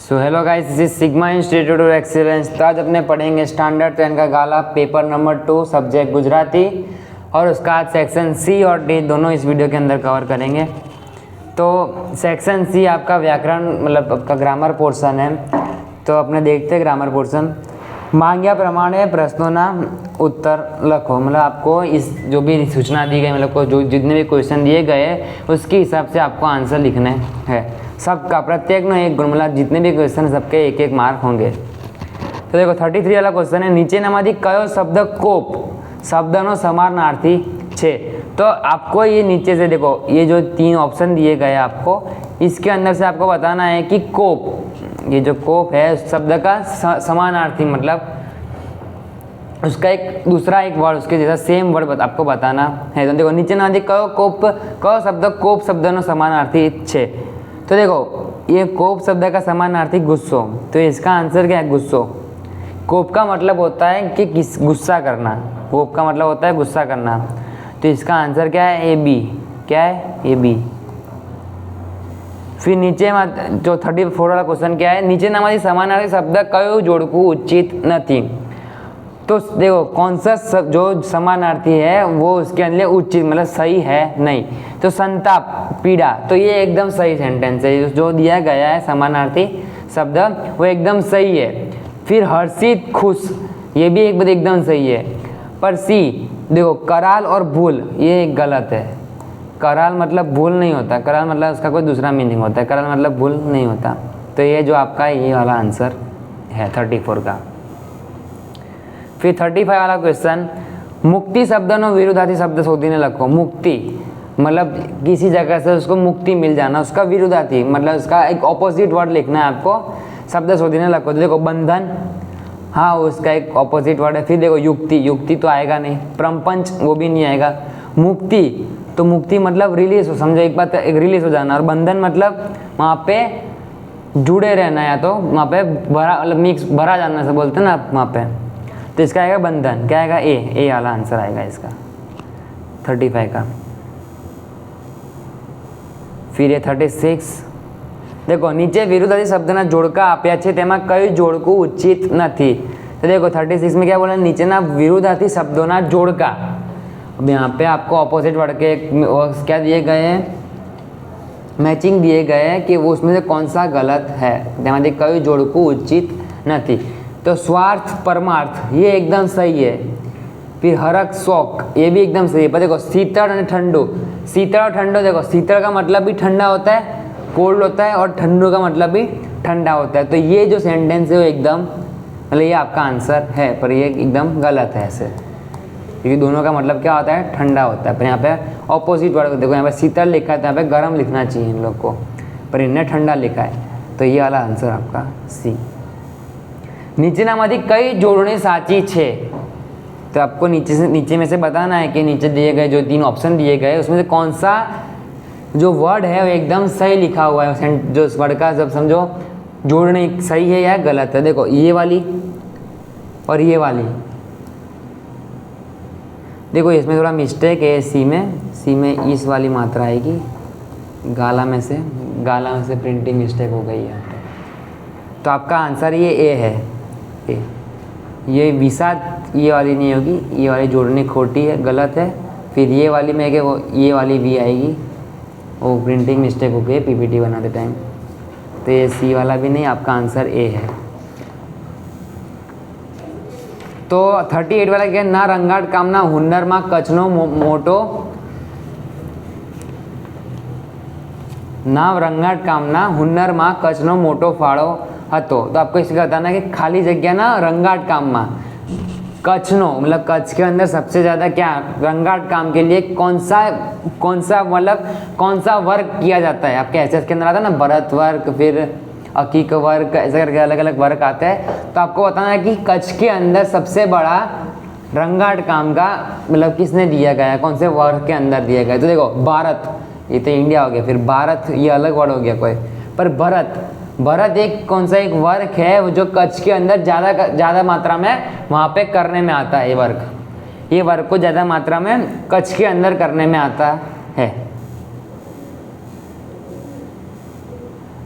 So hello guys, this is sigma institute of excellence. तो आज अपने पढ़ेंगे स्टैंडर्ड 10 का गाला पेपर नंबर 2 सब्जेक्ट गुजराती, और उसका आज सेक्शन सी और डी दोनों इस वीडियो के अंदर कवर करेंगे। तो सेक्शन सी आपका व्याकरण मतलब आपका ग्रामर पोर्शन है। तो अपने देखते हैं ग्रामर पोर्शन। मांग्या प्रमाणे प्रश्नों उत्तर लखो, मतलब आपको इस जो भी सूचना दी गई मतलब को जो जितने भी क्वेश्चन दिए गए उसके हिसाब से आपको आंसर लिखने हैं। सबका प्रत्येक नो एक गुण, मतलब जितने भी क्वेश्चन सबके एक एक मार्क होंगे। तो देखो 33 वाला क्वेश्चन है, नीचे नामादी कयो शब्द कोप शब्दनो समानार्थी छे। तो आपको ये नीचे से देखो, ये जो 3 ऑप्शन दिए गए आपको, इसके अंदर से आपको बताना है कि कोप, ये जो कोप है शब्द का समानार्थी मतलब उसका एक दूसरा एक वर्ड उसके जैसा सेम वर्ड आपको बताना है। तो देखो नीचे नामादी कयो कोप कयो शब्द कोप शब्दनो समानार्थी छे। तो देखो ये कोप शब्द का समानार्थी गुस्सो, तो इसका आंसर क्या है? गुस्सो। कोप का मतलब होता है कि किस गुस्सा करना, कोप का मतलब होता है गुस्सा करना। तो इसका आंसर क्या है? A B. क्या है? A B. फिर नीचे जो 34 वाला क्वेश्चन क्या है, नीचे नामादी समानार्थी शब्द कयो जोड़कू उचित नहीं। तो देखो कौन सा जो समानार्थी है वो उसके अंदर उचित मतलब सही है नहीं। तो संताप पीड़ा, तो ये एकदम सही सेंटेंस है, जो दिया गया है समानार्थी शब्द वो एकदम सही है। फिर हर्षित खुश, ये भी एक बात एकदम सही है। पर सी देखो कराल और भूल, ये गलत है। कराल मतलब भूल नहीं होता, कराल मतलब उसका कोई दूसरा मीनिंग होता है, कराल मतलब भूल नहीं होता। तो ये जो आपका ये वाला आंसर है 34 का। फिर 35 वाला क्वेश्चन, मुक्ति शब्दनो विरुद्धार्थी शब्द शोधीने लखो। मुक्ति मतलब किसी जगह से उसको मुक्ति मिल जाना, उसका विरुद्धार्थी मतलब उसका एक ऑपोजिट वर्ड लिखना है आपको, शब्द शोधीने लखो। तो देखो बंधन, हाँ उसका एक ऑपोजिट वर्ड है। फिर देखो युक्ति, युक्ति तो आएगा नहीं। प्रपंच वो भी नहीं आएगा। मुक्ति, तो मुक्ति मतलब रिलीज हो, समझो एक बात, एक रिलीज हो जाना। और बंधन मतलब वहाँ पे जुड़े रहना, या तो वहाँ पे भरा मतलब मिक्स भरा जाना से बोलते हैं ना वहाँ पे। तो इसका आएगा बंधन। क्या आएगा? ए वाला आंसर आएगा इसका 35 का। फिर ये 36, देखो नीचे विरुद्धार्थी शब्दना जोड़का आप्या छे तेमां कई जोड़कू उचित नहीं। तो देखो 36 में क्या बोला, नीचे ना विरुद्धार्थी शब्दों ना जोड़का। अब यहाँ पे आपको ऑपोजिट वर्ड के क्या दिए गए हैं, मैचिंग दिए गए हैं कि वो उसमें से कौन सा गलत है। तेमांथी कई जोड़कू उचित नहीं। तो स्वार्थ परमार्थ ये एकदम सही है। फिर हरक शौक ये भी एकदम सही है। पर देखो शीतल और ठंडो, शीतल और ठंडो, देखो शीतल का मतलब भी ठंडा होता है, कोल्ड होता है, और ठंडो का मतलब भी ठंडा होता है। तो ये जो सेंटेंस है वो एकदम मतलब ये आपका आंसर है, पर ये एकदम गलत है ऐसे, क्योंकि दोनों का मतलब क्या होता है? ठंडा होता है। पर यहाँ पे ऑपोजिट वर्ड देखो, यहाँ पे शीतल लिखा है तो यहाँ पे गर्म लिखना चाहिए इन लोग को, पर इन्हें ठंडा लिखा है। तो ये वाला आंसर आपका सी। नीचेनामांथी कई जोड़णी साची छे। तो आपको नीचे में से बताना है कि नीचे दिए गए जो 3 ऑप्शन दिए गए उसमें से कौन सा जो वर्ड है वो एकदम सही लिखा हुआ है, जो उस वर्ड का जब समझो जोड़नी सही है या गलत है। देखो ये वाली और ये वाली, देखो इसमें थोड़ा मिस्टेक है। सी में इस वाली मात्रा आएगी, गाला में से प्रिंटिंग मिस्टेक हो गई है। तो आपका आंसर ये ए है। ये विषाद ये वाली नहीं होगी, ये वाली जोड़नी खोटी है, गलत है। फिर ये वाली में वो ये वाली भी आएगी, वो प्रिंटिंग मिस्टेक हो गई पीपीटी बनाते टाइम। तो ये सी वाला भी नहीं, आपका आंसर ए है। तो 38 वाला क्या, ना रंगाट कामना हुनर में कच्छनो मोटो, ना रंगाट कामना हुनर में कच्छनो मोटो फाड़ो हतो। तो आपको इसका बताना है कि खाली जगह ना रंगाट काम में कच्छनो मतलब कच्छ के अंदर सबसे ज़्यादा क्या रंगाट काम के लिए कौन सा मतलब कौन सा वर्क किया जाता है। आपके एसएस के अंदर आता है ना भरत वर्क, फिर अकीक वर्क, ऐसे करके अलग अलग वर्क आते हैं। तो आपको बताना है कि कच्छ के अंदर सबसे बड़ा रंगाट काम का मतलब किसने दिया गया है, कौन से वर्क के अंदर दिया गया है। तो देखो भारत, ये तो इंडिया हो गया, फिर भारत ये अलग वर्ड हो गया कोई, पर भरत एक कौन सा एक वर्क है वो जो कच्छ के अंदर ज़्यादा मात्रा में वहाँ पे करने में आता है। ये वर्क को ज़्यादा मात्रा में कच्छ के अंदर करने में आता है।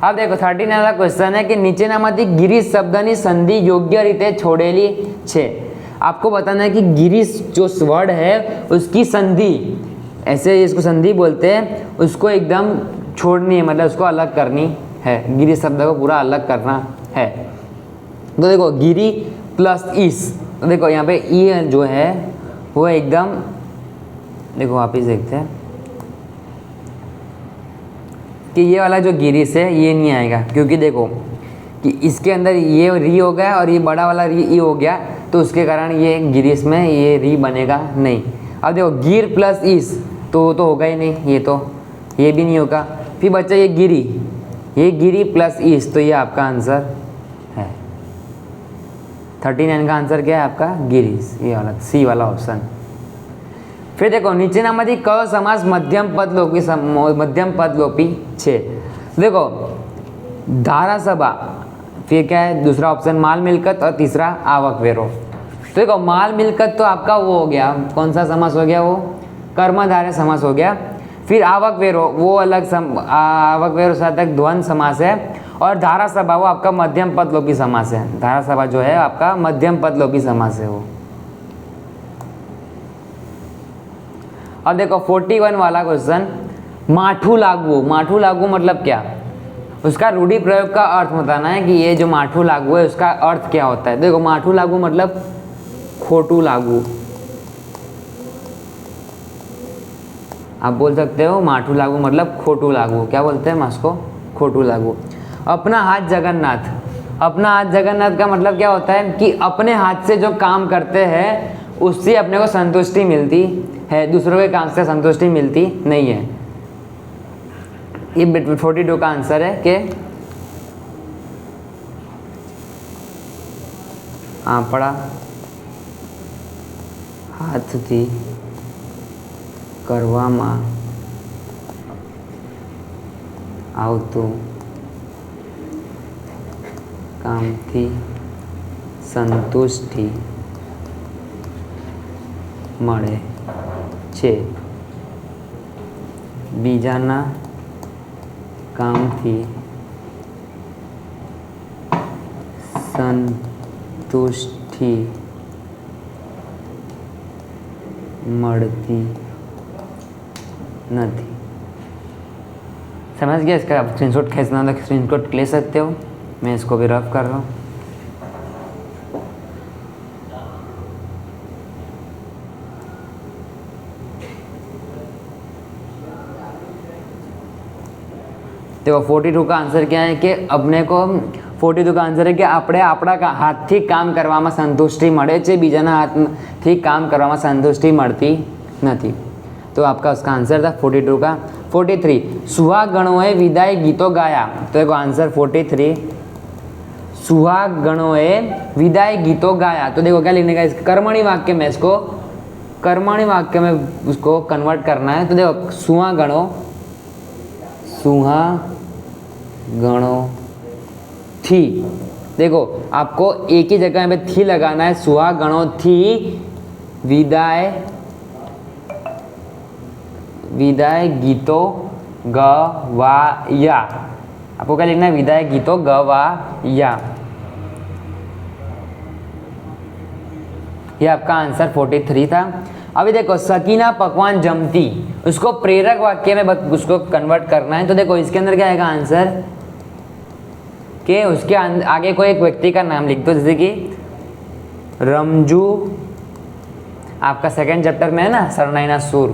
अब देखो 39 वाला क्वेश्चन है कि નીચેનામાંથી ગિરીશ શબ્દની સંધિ યોગ્ય રીતે છોડેલી છે। आपको बताना है कि गिरीश जो वर्ड है उसकी संधि, ऐसे इसको संधि बोलते हैं, उसको एकदम छोड़नी है, मतलब उसको अलग करनी है, गिरीश शब्द को पूरा अलग करना है। तो देखो गिरी प्लस ईस, तो देखो यहाँ पे ई जो है वो एकदम, देखो वापिस देखते हैं कि ये वाला जो गिरीश है ये नहीं आएगा, क्योंकि देखो कि इसके अंदर ये री हो गया और ये बड़ा वाला री ई हो गया, तो उसके कारण ये गिरीश में ये री बनेगा नहीं। अब देखो गिर प्लस ईस तो होगा ही नहीं, ये भी नहीं होगा। फिर बच्चा ये गिरी प्लस ईस, तो ये आपका आंसर है 39 का आंसर क्या है आपका गिरीश, ये वाला सी वाला ऑप्शन। फिर देखो નીચેનામાંથી કયો સમાસ મધ્યમ પદ લોપી છે। देखो धारासभा, फिर क्या है दूसरा ऑप्शन माल मिलकत और तीसरा आवक वेरो। तो देखो माल मिलकत तो आपका वो हो गया, कौन सा समास हो गया, वो कर्मधारय समास हो गया। फिर आवक वेरो वो अलग आवक वेरो साधक द्वंद्व समास है, और धारासभा वो आपका मध्यम पद लोपी समास है। धारासभा जो है आपका मध्यम पद लोपी समास है वो। अब देखो 41 वाला क्वेश्चन, माठू लागू मतलब क्या, उसका रूढ़ि प्रयोग का अर्थ बताना है कि ये जो माठू लागू है उसका अर्थ क्या होता है। देखो माठू लागू मतलब खोटू लागू, आप बोल सकते हो माठू लागू मतलब खोटू लागू, क्या बोलते हैं उसको, खोटू लागू। अपना हाथ जगन्नाथ का मतलब क्या होता है कि अपने हाथ से जो काम करते हैं उससे अपने को संतुष्टि मिलती है, दूसरों के काम से संतुष्टि मिलती नहीं है। ये 42 का आंसर है कि આપણા હાથથી કરવામાં આવતું કામથી સંતુષ્ટિ મળે છે, બીજાના કામથી संतुष्टि મળતી નથી। समझ गया? इसका स्क्रीनशॉट खींचना तो स्क्रीनशॉट ले सकते हो, मैं इसको भी रफ कर रहा हूँ। देखो 42 का आंसर क्या है कि अपने को 42 का आंसर है कि આપણે આપણા હાથથી કામ કરવામાં સંતુષ્ટિ મળે છે, બીજાના હાથથી કામ કરવામાં સંતુષ્ટિ મળતી નથી। तो आपका उसका आंसर था 42 का। 43 सुहागणोए विदाई गीतों गाया, तो देखो आंसर 43 सुहागणोए विदाई गीतों गाया। तो देखो क्या लिखने का, इस कर्मणी वाक्य में इसको कर्मणी वाक्य में उसको कन्वर्ट करना है। तो देखो सुहागणों थी, देखो आपको एक ही जगह पे थी लगाना है, सुहागणों थी विदाई गीतों गवाया। आपको क्या लिखना है, विदाई गीतों गवाया। ये आपका आंसर 43 था। अभी देखो सकीना पकवान जमती, उसको प्रेरक वाक्य में उसको कन्वर्ट करना है। तो देखो इसके अंदर क्या आएगा आंसर कि उसके आगे कोई एक व्यक्ति का नाम लिख दो, जैसे कि रमजू, आपका सेकंड चैप्टर में है ना सरनाइना सुर,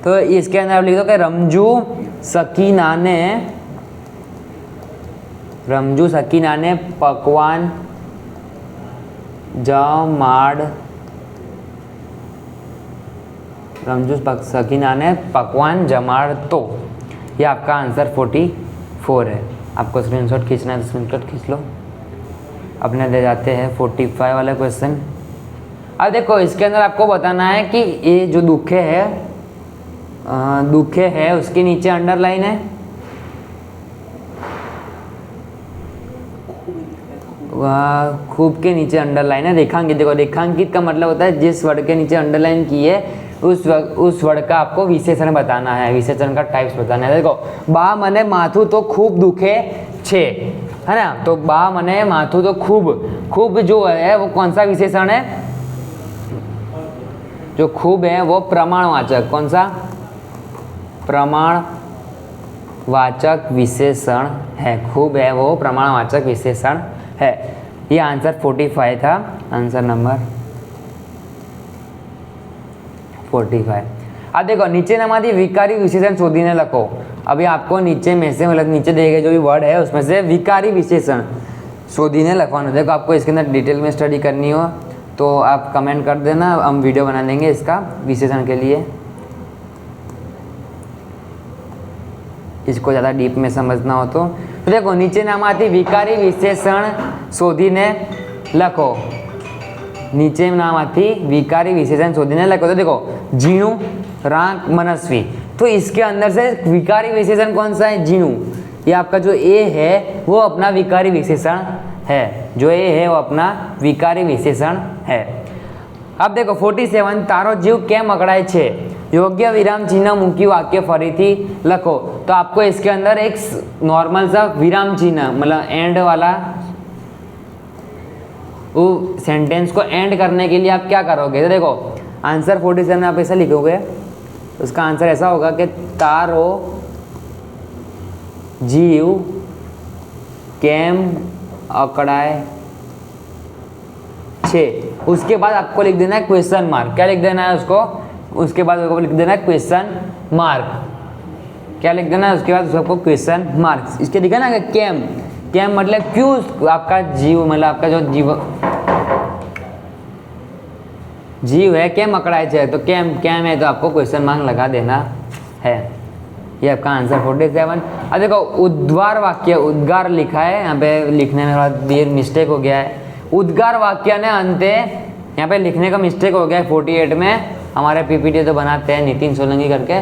तो इसके अंदर आप लिख दो कि रमजू सकीना ने पकवान जमाड़, रमजू सकीना ने पकवान जमाड़। तो ये आपका आंसर 44 है। आपको स्क्रीनशॉट खींचना है तो स्क्रीनशॉट खींच लो। अपने ले जाते हैं 45 वाला क्वेश्चन। अब देखो इसके अंदर आपको बताना है कि ये जो दुखे है उसके नीचे अंडरलाइन है, खूब के नीचे अंडरलाइन है, रेखांकित। देखो रेखांकित का मतलब होता है जिस वर्ड के नीचे अंडरलाइन की है उस वर्ड का आपको विशेषण बताना है, विशेषण का टाइप्स बताना है। देखो बा मने माथुं तो खूब दुखे छे, है ना। तो बा मने माथुं तो खूब, खूब जो है वो कौन सा विशेषण है, जो खूब है वो प्रमाणवाचक, कौन सा, प्रमाणवाचक विशेषण है, खूब है वो प्रमाणवाचक विशेषण है। ये आंसर 45 था, आंसर नंबर 45। अब देखो नीचेनामांथी विकारी विशेषण शोधीने लखो। अभी आपको नीचे में से मतलब नीचे दिए गए जो भी वर्ड है उसमें से विकारी विशेषण शोधीने लखवाना। देखो आपको इसके अंदर डिटेल में स्टडी करनी हो तो आप कमेंट कर देना, हम वीडियो बना देंगे इसका विशेषण के लिए। इसको ज़्यादा डीप में समझना हो तो देखो नीचेनामांथी विकारी विशेषण शोधीने लखो। नीचेनामांथी विकारी विशेषण शोधीने लखो। तो देखो जीणु, रांक, मनस्वी, तो इसके अंदर से विकारी विशेषण कौन सा है, जीणु। ये आपका जो ए है वो अपना विकारी विशेषण है, जो ए है वो अपना विकारी विशेषण है। अब देखो 47 तारो जीव केम अकड़ाय छे, योग्य विराम चिन्ह मूकी वाक्य फरीथी लखो। तो आपको इसके अंदर एक नॉर्मल सा विराम चिन्ह मतलब एंड वाला, वो सेंटेंस को एंड करने के लिए आप क्या करोगे, तो देखो आंसर 47 में आप ऐसा लिखोगे, उसका आंसर ऐसा होगा कि तारो जीव केम अकड़ाय छे। उसके बाद आपको लिख देना है क्वेश्चन मार्क। क्या लिख देना है उसको, उसके बाद आपको लिख देना है क्वेश्चन मार्क। क्या लिख देना है उसके बाद उसको क्वेश्चन मार्क। इसके लिखा ना कि केम, केम मतलब क्यों आपका जीव मतलब आपका जो जीव है केम अकड़ाय छे, तो केम केम है तो आपको क्वेश्चन मार्क लगा देना है। ये आपका आंसर 47। अब देखो उद्गार वाक्य, उद्गार लिखा है यहाँ पे, लिखने में थोड़ा देर मिस्टेक हो गया है। उद्गार वाक्य ने अंते यहाँ पे लिखने का मिस्टेक हो गया है 48 में। हमारे पीपीटी तो बनाते हैं नितिन सोलंकी करके,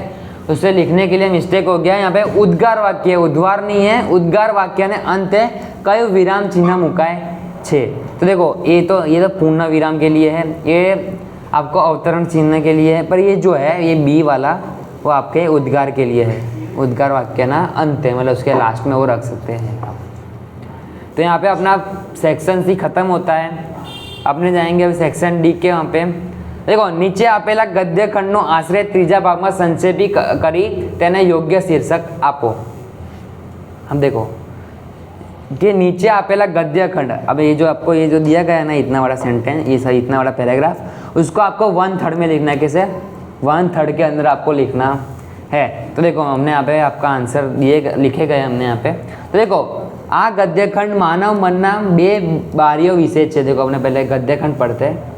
उससे लिखने के लिए मिस्टेक हो गया। यहाँ पे उद्गार वाक्य, उद्गार नहीं है, उद्गार वाक्य ने अंते कयो विराम चिन्ह मुकाय छे। तो देखो ये तो पूर्ण विराम के लिए है, ये आपको अवतरण चिन्ह के लिए है, पर ये जो है ये बी वाला वो आपके उद्गार के लिए है। उद्गार वाक्य ना अंत है, मतलब उसके लास्ट में वो रख सकते हैं। तो यहाँ पे अपना सेक्शन सी खत्म होता है, अपने जाएंगे अभी सेक्शन डी के। वहाँ पे देखो नीचे आपेला गद्य खंडनो आश्रय तीजा भाग में संक्षेपी करी तेने योग्य शीर्षक आपो। हम देखो कि नीचे आपेला गद्य खंड, अब ये जो आपको ये जो दिया गया है ना इतना बड़ा सेंटेंस, ये सही इतना बड़ा पैराग्राफ, उसको आपको 1/3 में लिखना है। कैसे, 1/3 के अंदर आपको लिखना है। तो देखो हमने यहाँ पे आपका आंसर दिए लिखे गए हमने यहाँ पे। तो देखो आ गद्यखंड मानव मनना बे बारीओ विशे छे। देखो अपने पहले गद्यखंड पढ़ते हैं।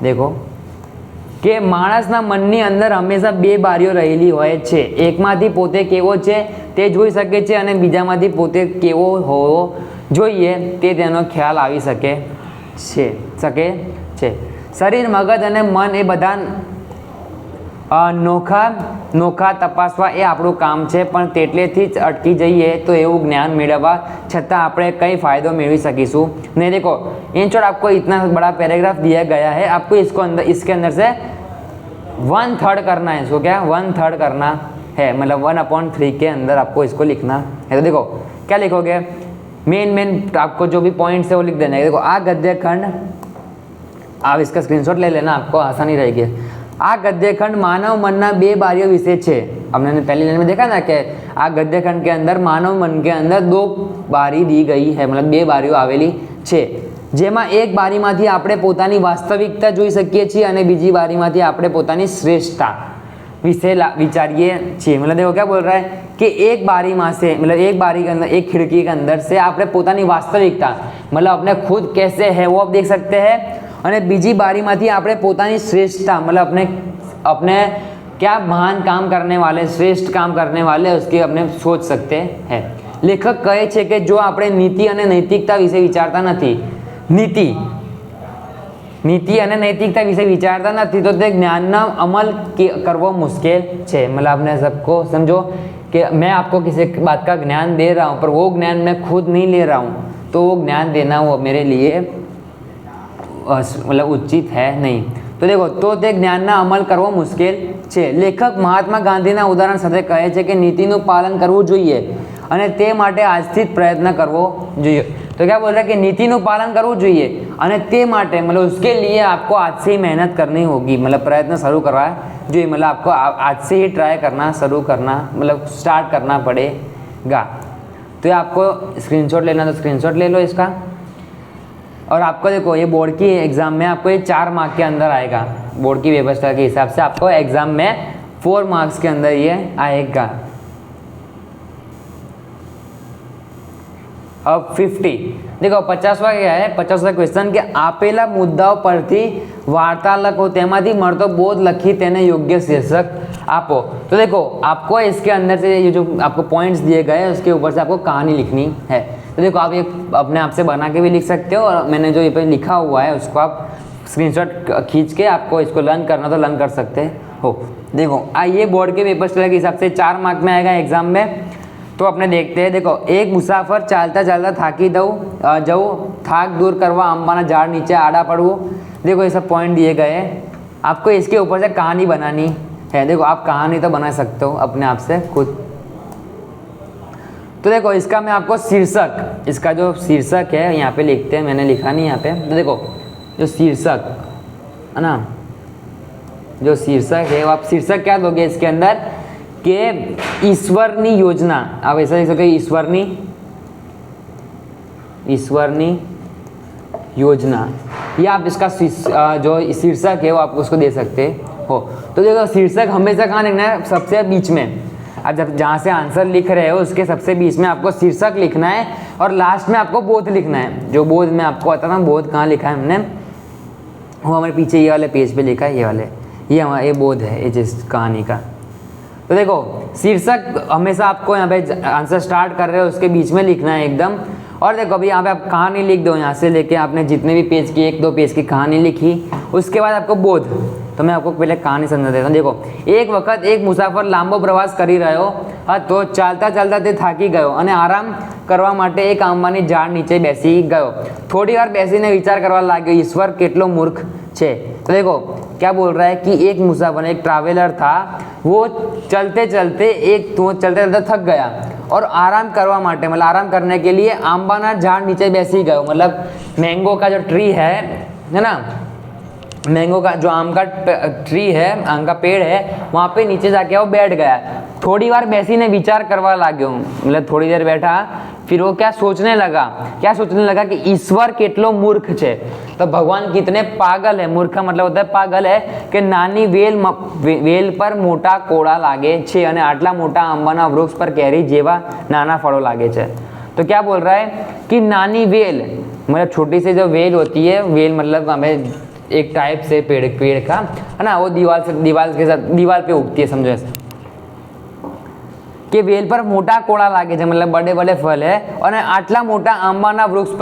देखो કે માણસના મનની અંદર હંમેશા બે બારીઓ રહેલી હોય છે, એકમાંથી પોતે કેવો છે તે જોઈ શકે છે અને બીજામાંથી પોતે કેવો હોવો જોઈએ તે તેનો ખ્યાલ આવી શકે છે। શરીર, મગજ અને મન એ બધા નોખા તપાસવા એ આપણું કામ છે, પણ તેટલેથી જ અટકી જઈએ તો એવું જ્ઞાન મેળવવા છતાં આપણે કઈ ફાયદો મેળવી શકીશું नहीं। देखो इन शॉर्ट आपको इतना बड़ा पैराग्राफ दिया गया है, आपको इसके अंदर से 1/3 करना है। इसको क्या 1/3 करना है, मतलब 1/3 के अंदर आपको इसको लिखना है। तो देखो क्या लिखोगे, मेन आपको जो भी पॉइंट्स है वो लिख देना है। देखो आ गद्यखंड, आप इसका स्क्रीनशॉट ले लेना, आपको आसानी रहेगी। आ गद्यखंड मानव मनना बे बारीओ विशे छे। हमने पहली लाइन में देखा ना कि आ गद्यखंड के अंदर मानव मन के अंदर 2 बारी दी गई है, मतलब 2 बारीओ आवेली छे, जेमां एक बारीमांथी आपणे पोतानी वास्तविकता जोई शकीए छीए अने बीजी बारीमांथी आपणे पोतानी श्रेष्ठता विषे विचारीए छीए। मतलब देखो क्या बोल रहा है कि एक बारी में से, मतलब एक बारी के अंदर, एक खिड़की के अंदर से आपणे पोतानी वास्तविकता मतलब अपने खुद कैसे है वो आप देख सकते हैं, और बीजी बारी में आपणे पोतानी श्रेष्ठता मतलब अपने क्या महान काम करने वाले, श्रेष्ठ काम करने वाले उसके अपने सोच सकते हैं। लेखक कहे छे कि जो आपणे नीति और नैतिकता विषे विचारता नहीं, नीति और नैतिकता विषे विचारता नहीं, तो ते ज्ञानना अमल करवो मुश्किल है। मतलब आपने सबको समझो कि मैं आपको किसी बात का ज्ञान दे रहा हूँ, पर वो ज्ञान मैं खुद नहीं ले रहा हूँ, तो वो ज्ञान देना वो मेरे लिए मतलब उचित है नहीं। તો દેખો તો તે જ્ઞાનના અમલ કરવો મુશ્કેલ છે. લેખક મહાત્મા ગાંધીના ઉદાહરણ સાથે કહે છે કે નીતિનું પાલન કરવું જોઈએ અને તે માટે આજથી જ પ્રયત્ન કરવો જોઈએ. तो क्या बोल रहा है कि नीति નું पालन કરવું જોઈએ અને તે માટે मतलब उसके लिए आपको आज से ही मेहनत करनी होगी, मतलब प्रयत्न शुरू करवा જોઈએ, मतलब आपको आज से ही ट्राई करना शुरू करना मतलब स्टार्ट करना पड़ेगा. तो ये आपको स्क्रीनशॉट लेना तो स्क्रीनशॉट ले लो इसका. और आपको देखो ये बोर्ड की एग्ज़ाम में आपको ये 4 मार्क के अंदर आएगा. बोर्ड की व्यवस्था के हिसाब से आपको एग्ज़ाम में 4 मार्क्स के अंदर ये आएगा. अब 50 देखो 50वां क्या है, 50वां क्वेश्चन કે આપેલા મુદ્દાઓ પરથી વાર્તાલાપો તેમાંથી મળતો બોધ લખી તેને યોગ્ય शीर्षक आपो. तो देखो आपको इसके अंदर से ये जो आपको पॉइंट्स दिए गए हैं उसके ऊपर से आपको कहानी लिखनी है. तो देखो आप ये अपने आप से बना के भी लिख सकते हो और मैंने जो ये पे लिखा हुआ है उसको आप स्क्रीनशॉट खींच के आपको इसको लर्न करना तो लर्न कर सकते हो. देखो ये बोर्ड के पेपर के हिसाब से 4 मार्क में आएगा एग्जाम में. तो अपने देखते हैं. देखो एक मुसाफर चालता चालता थाकी जाऊँ, थाक दूर करवा अंबाना झाड़ नीचे आड़ा पड़વું. देखो ये सब पॉइंट दिए गए हैं. आपको इसके ऊपर से कहानी बनानी है. देखो आप कहानी तो बना सकते हो अपने आप से खुद. तो देखो इसका मैं आपको शीर्षक, इसका जो शीर्षक है यहाँ पे लिखते हैं, मैंने लिखा नहीं यहाँ पे. तो देखो जो शीर्षक है ना, जो शीर्षक है वो आप शीर्षक क्या दोगे इसके अंदर કે ઈશ્વરની યોजना. आप ऐसा लिख सकते ईश्वरनी योजना, या आप इसका जो शीर्षक है वो आप उसको दे सकते हो. तो देखो शीर्षक हमेशा कहाँ लिखना है, सबसे बीच में. आप जब जहाँ से आंसर लिख रहे हो उसके सबसे बीच में आपको शीर्षक लिखना है और लास्ट में आपको बोध लिखना है. जो बोध मैं आपको बताता हूँ बोध कहाँ लिखा है हमने, वो हमारे पीछे ये वाले पेज पे लिखा है. ये वाले ये हमारा ये बोध है ये जिस कहानी का. तो देखो शीर्षक हमेशा आपको यहाँ पे आंसर स्टार्ट कर रहे हो उसके बीच में लिखना है एकदम. और देखो अभी यहाँ पे आप कहानी लिख दो, यहाँ से लेके आपने जितने भी पेज की 1-2 पेज की कहानी लिखी, उसके बाद आपको बोध. तो मैं आपको पहले कहानी समझा देता हूँ. देखो एक वक्त एक मुसाफर લાંબો પ્રવાસ કરી રહ્યો હતો. ચાલતા ચાલતા તે થાકી ગયો અને આરામ કરવા માટે એક આંબાની ઝાડ નીચે બેસી ગયો. થોડી વાર બેસીને વિચાર કરવા લાગ્યો, ઈશ્વર કેટલો મૂર્ખ છે. तो देखो क्या बोल रहा है कि एक मुसाफिर एक ट्रैवलर था, वो चलते चलते थक गया और आराम करवा माटे मतलब आराम करने के लिए आंबाना झाड़ नीचे बैसी गयो. मतलब मैंगो का जो ट्री है ना, मैंगो का जो आम का ट्री है, आम का पेड़ है, वहाँ पे नीचे जाके वो बैठ गया. थोड़ी बार બેસીને વિચાર કરવા લાગ્યો, मतलब थोड़ी देर बैठा, फिर वो क्या सोचने लगा कि ईश्वर કેટલો મૂર્ખ છે. तो भगवान कितने पागल है. मूर्ख मतलब होता है पागल है कि नानी वेल पर मोटा कोड़ा लागे છે અને આટલા મોટા આંબાના વૃક્ષ पर કેરી જેવા નાના ફળો लागे છે. तो क्या बोल रहा है कि नानी वेल मतलब छोटी सी जो वेल होती है, वेल मतलब हमें एक टाइप से पेड़ का है ना, वो दीवार पे उगती है, समझो ऐसा कि वेल पर मोटा कोड़ा लागे છે मतलब बड़े बड़े फल है और आटला मोटा आंबाना वृक्ष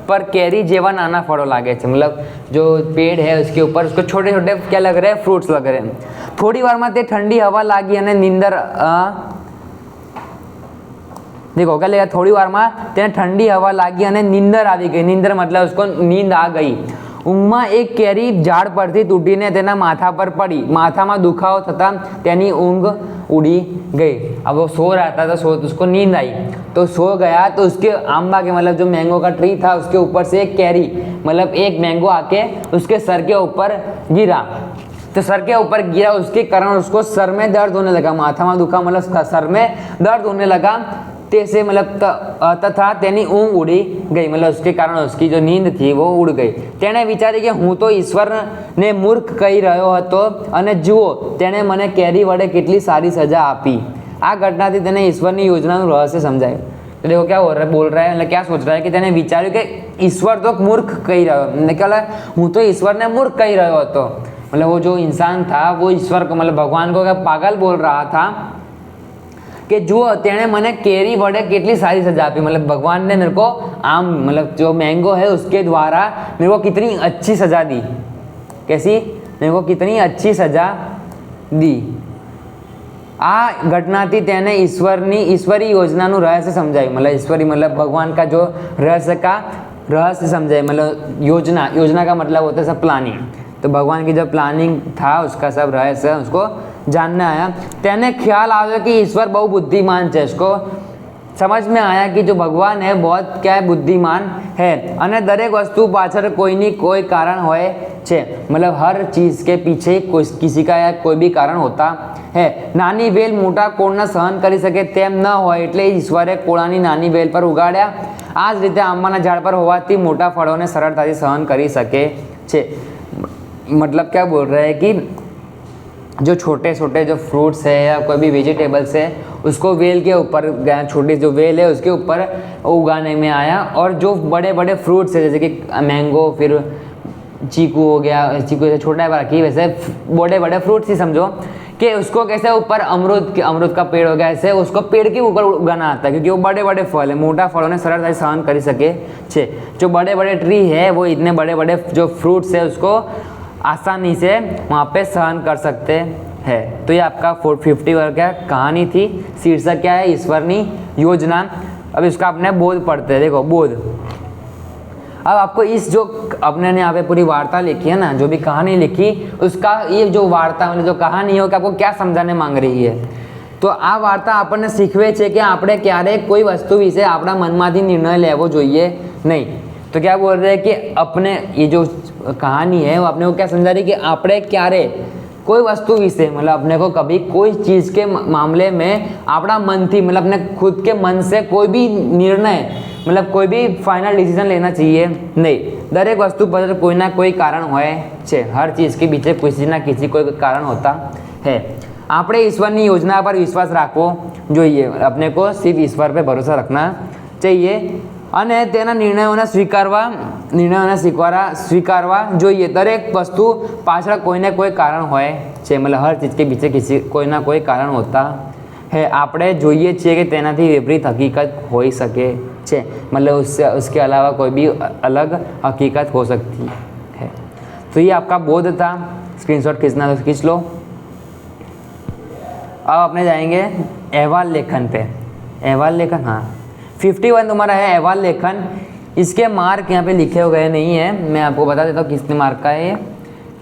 पर कैरी जेवा नाना फड़ो लागे છે. मतलब जो पेड़ है उसके ऊपर उसको छोटे छोटे क्या लग रहे हैं, फ्रूट्स लग रहे हैं. थोड़ी वार में ठंडी हवा लागी અને નીંદર देखो क्या लगा, थोड़ी वार में તેને ठंडी हवा लागी અને નીંદર આવી गई. નીંદર मतलब उसको नींद आ गई. ઊંઘમાં એક કેરી ઝાડ પરથી તૂટીને તેના માથા પર પડી. માથામાં દુખાવો થતાં તેની ઊંઘ उड़ी गई. अब वो सो रहा था तो उसको नींद आई तो सो गया. तो उसके आंबा के मतलब जो मैंगो का ट्री था उसके ऊपर से एक कैरी मतलब एक मैंगो आके उसके सर के ऊपर गिरा. तो सर के ऊपर गिरा उसके कारण उसको सर में दर्द होने लगा. माथा में दुखा मतलब सर में दर्द होने लगा. से मतलब तथा तेनी ऊँग उड़ी गई मतलब उसके कारण उसकी जो नींद थी वो उड़ गई. तेने विचारी कि हूँ तो ईश्वर ने मूर्ख कही रह्यो हतो અને જુઓ તેણે મને કેરી વડે કેટલી સારી સજા આપી. આ ઘટનાથી તેને ઈશ્વરની યોજનાનું રહસ્ય સમજાયું. तो देखो क्या हो रहा है, बोल रहा है मतलब क्या सोच रहा है कि तेने विचार्યું कि ईश्वर तो मूर्ख कही રહ્યો, मतलब क्या हूँ तो ईश्वर ने मूर्ख कही રહ્યો હતો. मतलब वो जो इंसान था वो ईश्वर को मतलब भगवान को क्या पागल बोल रहा था कि जुओ तेने मैंने केरी वड़े कितनी सारी सजा आपी. मतलब भगवान ने मेरे को आम मतलब जो मैंगो है उसके द्वारा मेरे को कितनी अच्छी सजा दी. कैसी, मेरे को कितनी अच्छी सजा दी. आ घटनाथी तेने ईश्वरी योजनाનું रहस्य समझाયું. मतलब ईश्वरी मतलब भगवान का जो रहस्य समझाए. मतलब योजना का मतलब होता है सब प्लानिंग. तो भगवान की जो प्लानिंग था उसका सब रहस्य उसको जानने आया। તેને ખ્યાલ આવ્યો कि ईश्वर बहु बुद्धिमान છે। इसको समझ में आया कि जो भगवान है बहुत क्या है, बुद्धिमान है અને દરેક વસ્તુ પાછળ કોઈની કોઈ કારણ હોય છે। मतलब हर चीज़ के पीछे कोई किसी का या कोई भी कारण होता है। નાની વેલ મોટા કોળને સહન કરી શકે તેમ ન હોય એટલે ઈશ્વરે કોળાની નાની વેલ પર ઉગાડ્યા। આ જ રીતે આંબાના ઝાડ પર હોવાથી મોટા ફળોને સરળતાથી सहन કરી શકે છે। मतलब क्या बोल रहे हैं कि जो छोटे छोटे जो फ्रूट्स है या कोई भी वेजिटेबल्स है उसको वेल के ऊपर, छोटी जो वेल है उसके ऊपर उगाने में आया। और जो बड़े बड़े फ्रूट्स है जैसे कि मैंगो, फिर चीकू हो गया, चीकू जैसे छोटा है बाकी वैसे बड़े बड़े फ्रूट्स ही समझो कि उसको कैसे ऊपर अमरूद का पेड़ हो गया, ऐसे उसको पेड़ के ऊपर उगाना आता है क्योंकि वो बड़े बड़े फल है, मोटा फलों ने सरलता से सहन कर सके छे। जो बड़े बड़े ट्री है वो इतने बड़े बड़े जो फ्रूट्स है उसको आसानी से वहाँ पे सहन कर सकते हैं। तो ये आपका 450 वर्ग क्या कहानी थी। शीर्षक क्या है, ईश्वरनी योजना। अब इसका अपने बोध पढ़ते हैं। देखो बोध, अब आपको इस जो अपने ने यहाँ पे पूरी वार्ता लिखी है ना, जो भी कहानी लिखी उसका ये जो वार्ता मतलब जो कहानी है कि आपको क्या समझाने मांग रही है। तो आ वार्ता આપણને શીખવે છે कि આપણે ક્યારે કોઈ વસ્તુ વિશે આપણા મનમાંથી નિર્ણય લેવો જોઈએ નહીં। तो क्या बोल रहे हैं कि अपने ये जो कहानी है वो अपने को क्या समझा रही है कि આપણે ક્યારે कोई वस्तु विषय मतलब अपने को कभी कोई चीज़ के मामले में अपना मन थी मतलब अपने खुद के मन से कोई भी निर्णय मतलब कोई भी फाइनल डिसीजन लेना चाहिए नहीं। दरेक वस्तु पर कोई ना कोई कारण होए छे। हर चीज़ के पीछे किसी ना किसी कोई कारण होता है। આપણે ઈશ્વરની યોજના પર વિશ્વાસ રાખવો જોઈએ। अपने को सिर्फ ईश्वर पर भरोसा रखना चाहिए અને તેના નિર્ણયોને સ્વીકારવા જોઈએ। દરેક વસ્તુ પાછળ કોઈને કોઈ કારણ હોય છે। मतलब हर चीज़ के पीछे किसी कोई ना कोई कारण होता है। આપણે જોઈએ છીએ कि તેનાથી વિપરીત હકીકત હોઈ શકે છે। मतलब उसके अलावा कोई भी अलग हकीकत हो सकती है। तो ये आपका बोध था। स्क्रीनशॉट खींचना तो खींच लो। अब अपने जाएंगे अहवाल लेखन पे। अहवाल लेखन, हाँ 51 तुम्हारा है अहवाल लेखन। इसके मार्क यहाँ पे लिखे हुए नहीं है, मैं आपको बता देता हूँ कितने मार्क का है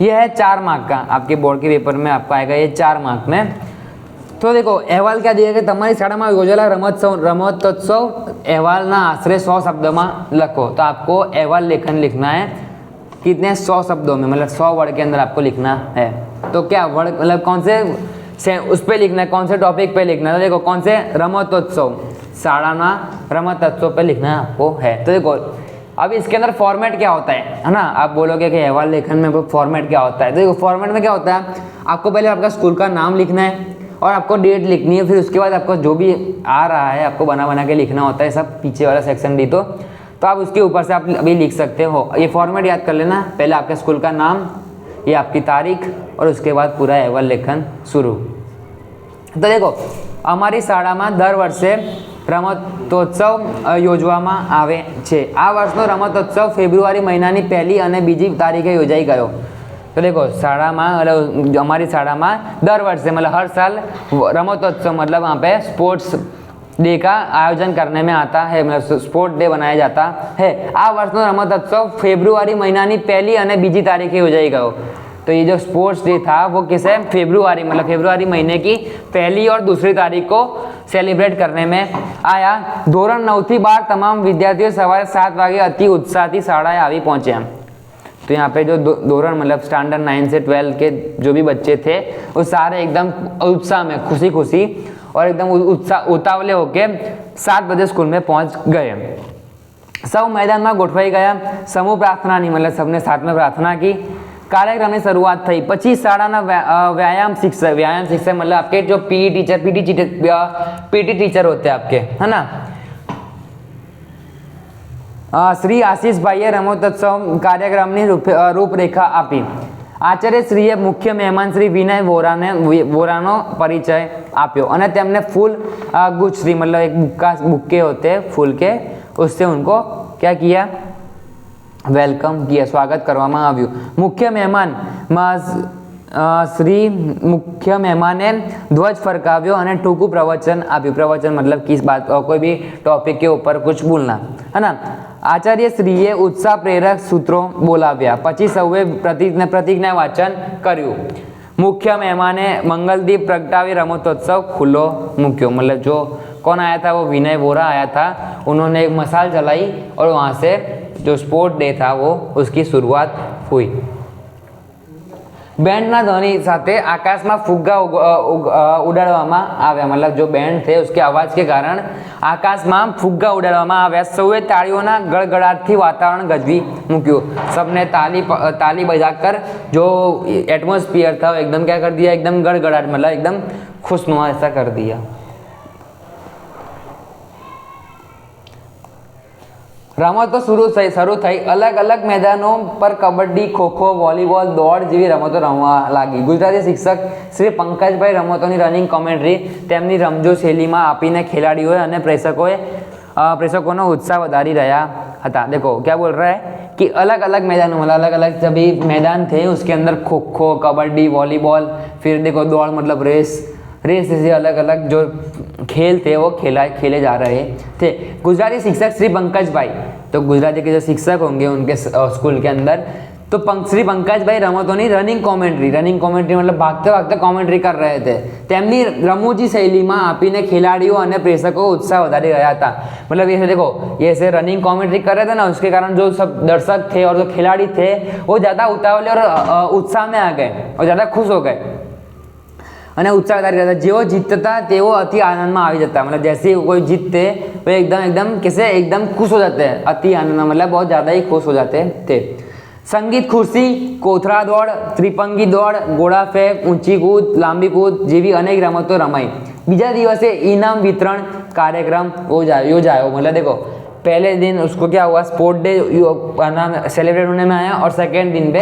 ये है 4 मार्क का। आपके बोर्ड के पेपर में आपको आएगा ये 4 मार्क में। तो देखो अहवाल क्या दिया कि તમારી શાળામાં યોજેલા રમતોત્સવ અહેવાલના આશરે 100 શબ્દોમાં લખો। तो आपको अहवाल लेखन लिखना है कितने 100 शब्दों में, मतलब 100 वर्ड के अंदर आपको लिखना है। तो क्या वर्ड मतलब कौन से उस पर लिखना है, कौन से टॉपिक पे लिखना है। तो देखो कौन से रमतोत्सव, शाळाना रमतोत्सव पे लिखना आपको है। तो देखो अब इसके अंदर फॉर्मेट क्या होता है ना। आप बोलोगे कि अहवाल लेखन में फॉर्मेट क्या होता है। तो देखो फॉर्मेट में क्या होता है, आपको पहले आपका स्कूल का नाम लिखना है और आपको डेट लिखनी है। फिर उसके बाद आपको जो भी आ रहा है आपको बना के लिखना होता है, सब पीछे वाला सेक्शन दी तो आप उसके ऊपर से आप अभी लिख सकते हो। ये फॉर्मेट याद कर लेना, पहले आपके स्कूल का नाम, ये आपकी तारीख और उसके बाद पूरा अहवाल लेखन शुरू। तो देखो અમારી શાળામાં દર વર્ષે રમતોત્સવ યોજવામાં આવે છે। આ વર્ષનો રમતોત્સવ ફેબ્રુઆરી મહિનાની 1લી અને 2જી તારીખે યોજાઈ ગયો। तो देखो શાળામાં मतलब हमारी શાળામાં दर वर्षे मतलब हर साल रमतोत्सव मतलब वहाँ पे स्पोर्ट्स डे का आयोजन करने में आता है, मतलब स्पोर्ट डे बनाया जाता है। आ वर्षનો રમતોત્સવ ફેબ્રુઆરી મહિનાની 1લી અને 2જી તારીખે યોજાઈ ગયો। तो ये जो स्पोर्ट्स डे था वो किसे फरवरी मतलब फरवरी महीने की 1ली और 2री तारीख को सेलिब्रेट करने में आया। धोरण 9 થી 12 तमाम विद्यार्थियों सवारे 7 वागे अति उत्साह थी शाळाए आवी पहुंचे। तो यहाँ पे जो धोरण मतलब स्टैंडर्ड 9 से 12 के जो भी बच्चे थे वो सारे एकदम उत्साह में खुशी और एकदम उतावले होके 7 बजे स्कूल में पहुंच गए। सब मैदान में गोठवाई गया। समूह प्रार्थना नहीं मतलब सबने साथ में प्रार्थना की। कार्यक्रम की शुरुआत थी। पची शाळाना व्यायाम शिक्षक मतलब आपके जो पीटी टीचर होते हैं आपके, है ना। श्री आशीष भाई रमतोत्सव कार्यक्रम की रूपरेखा आपी। आचार्य श्रीए मुख्य मेहमान श्री विनय वोरानो परिचय आप्यो और तेमने फूल गुच्छरी मतलब एक बुक्के होते हैं फूल के, उससे उनको क्या किया, वेलकम किया, स्वागत करवामां आव्युं। मुख्य मेहमान શ્રી મુખ્ય મહેમાને ધ્વજ ફરકાવ્યો અને ટૂંકું પ્રવચન આપ્યું। પ્રવચન मतलब किस बात कोई भी टॉपिक के ऊपर कुछ बोलना है ना। आचार्य श्रीए उत्साह प्रेरक सूत्रों बोलाव्या પછી સૌએ પ્રતિજ્ઞા વાચન કર્યું। मुख्य मेहमाने मंगलदीप प्रगटावी रमोत्सव खुलो मुक्यो। मतलब जो कौन आया था वो विनय वोरा आया था, उन्होंने एक मसाल जलाई और वहाँ से जो स्पोर्ट डे था वो उसकी शुरुआत हुई। બેન્ડના ધ્વનિ સાથે આકાશમાં ફુગ્ગા ઉડાડવામાં આવ્યા। मतलब जो बैंड थे उसके आवाज़ के कारण आकाशમાં ફુગ્ગા ઉડાડવામાં આવ્યા। સૌએ તાળીઓના ગડગડાટથી વાતાવરણ ગજવી મૂક્યું। सबने ताली बजाकर जो एटमॉस्फेयर था वो एकदम क्या कर दिया, एकदम गड़गड़ाट मतलब एकदम खुशनुमा ऐसा कर दिया। રમતો શરૂ થઈ। અલગ અલગ મેદાનો પર કબડ્ડી, ખોખો, વોલીબોલ, દોડ જેવી રમતો રમવા લાગી। ગુજરાતી શિક્ષક શ્રી પંકજભાઈ રમતોની રનિંગ કોમેન્ટ્રી તેમની રમજો શૈલીમાં આપીને ખેલાડીઓએ અને પ્રેક્ષકોનો उत्साह વધારી રહ્યા હતા। देखो क्या बोल रहा है कि अलग अलग मैदानों मतलब अलग अलग सभी मैदान थे, उसके अंदर खो खो, कबड्डी, वॉलीबॉल, फिर देखो दौड़ मतलब रेस जैसे अलग अलग जो खेल थे वो खेले जा रहे थे। गुजराती शिक्षक श्री पंकज भाई, तो गुजराती के जो शिक्षक होंगे उनके स्कूल के अंदर, तो श्री पंकज भाई रमतोनी रनिंग कॉमेंट्री मतलब भागते भागते कॉमेंट्री कर रहे थे। તેમની રમૂજી શૈલીમાં આપીને ખેલાડીઓ અને પ્રેક્ષકો उत्साह વધારી રહ્યા था। मतलब ये देखो ये ऐसे रनिंग कॉमेंट्री कर रहे थे ना, उसके कारण जो सब दर्शक थे और जो खिलाड़ी थे वो ज़्यादा उतावले और उत्साह में आ गए और ज़्यादा खुश हो गए અને उत्साह વધારી રહ્યા था। જેઓ જીતતા તેઓ અતિ આનંદમાં આવી જતા। मतलब जैसे कोई जीतते वो एकदम कैसे एकदम खुश हो जाते हैं, अति आनंद मतलब बहुत ज़्यादा ही खुश हो जाते थे। संगीत खुर्सी, कोथरा दौड़, त्रिपंगी दौड़, घोड़ा फेंक, ऊंची कूद, लांबी कूद જેવી અનેક રમતો રમાઈ। બીજા દિવસે इनाम वितरण कार्यक्रम योजायो। मतलब देखो पहले दिन उसको क्या हुआ, स्पोर्ट डे सेलिब्रेट होने में आया और सेकेंड दिन पे